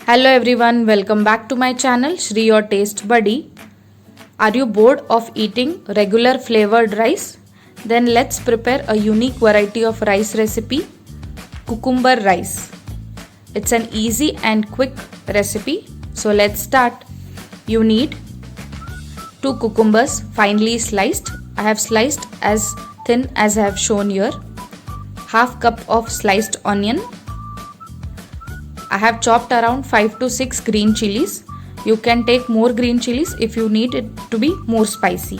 Hello everyone, welcome back to my channel Shri Your Taste Buddy. Are you bored of eating regular flavored rice? Then let's prepare a unique variety of rice recipe, cucumber rice. It's an easy and quick recipe. So let's start. You need 2 cucumbers finely sliced. I have sliced as thin as I have shown here. Half cup of sliced onion. I have chopped around 5 to 6 green chilies. You can take more green chilies if you need it to be more spicy.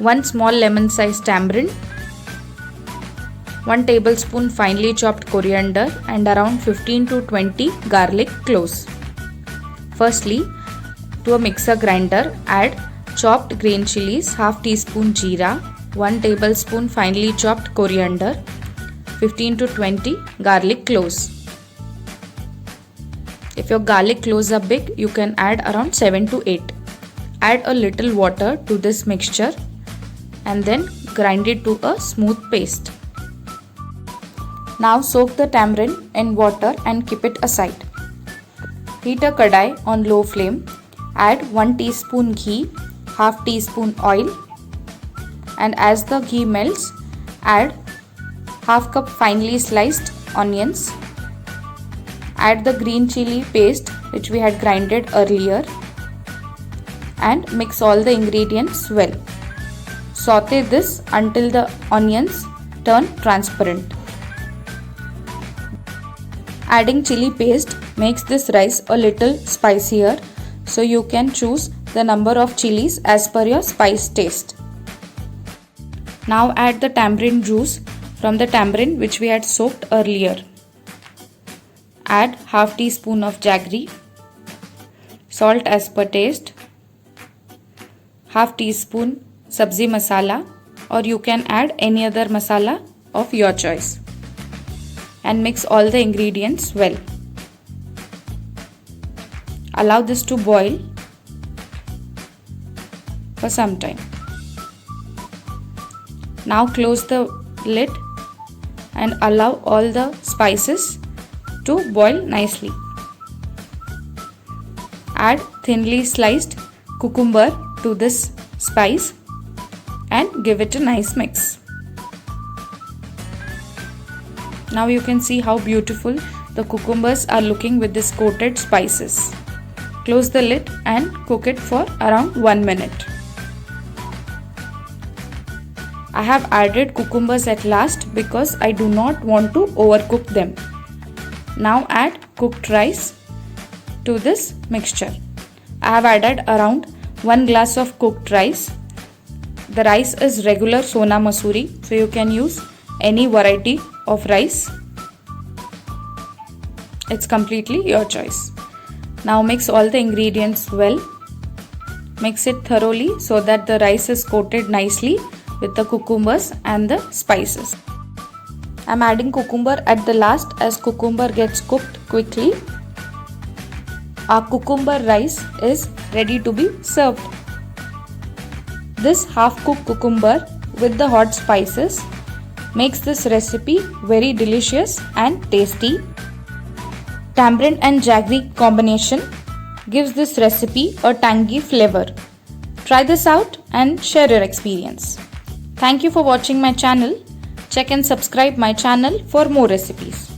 1 small lemon sized tamarind. 1 tablespoon finely chopped coriander and around 15 to 20 garlic cloves. Firstly, to a mixer grinder, add chopped green chilies, half teaspoon jeera, 1 tablespoon finely chopped coriander, 15 to 20 garlic cloves. If your garlic cloves are big, you can add around 7 to 8. Add a little water to this mixture and then grind it to a smooth paste. Now soak the tamarind in water and keep it aside. Heat a kadai on low flame. Add 1 teaspoon ghee, half teaspoon oil, and as the ghee melts, add half cup finely sliced onions. Add the green chili paste which we had grinded earlier and mix all the ingredients well. Saute this until the onions turn transparent. Adding chili paste makes this rice a little spicier, so you can choose the number of chilies as per your spice taste. Now add the tamarind juice from the tamarind which we had soaked earlier. Add half teaspoon of jaggery, salt as per taste, half teaspoon sabzi masala, or you can add any other masala of your choice, and mix all the ingredients well. Allow this to boil for some time. Now close the lid and allow all the spices to boil nicely. Add thinly sliced cucumber to this spice and give it a nice mix. Now you can see how beautiful the cucumbers are looking with this coated spices. Close the lid and cook it for around 1 minute. I have added cucumbers at last because I do not want to overcook them. Now add cooked rice to this mixture. I have added around 1 glass of cooked rice. The rice is regular Sona Masuri, so you can use any variety of rice. It's completely your choice. Now mix all the ingredients well. Mix it thoroughly so that the rice is coated nicely with the cucumbers and the spices. I'm adding cucumber at the last as cucumber gets cooked quickly. Our cucumber rice is ready to be served. This half-cooked cucumber with the hot spices makes this recipe very delicious and tasty. Tamarind and jaggery combination gives this recipe a tangy flavor. Try this out and share your experience. Thank you for watching my channel. Check and subscribe my channel for more recipes.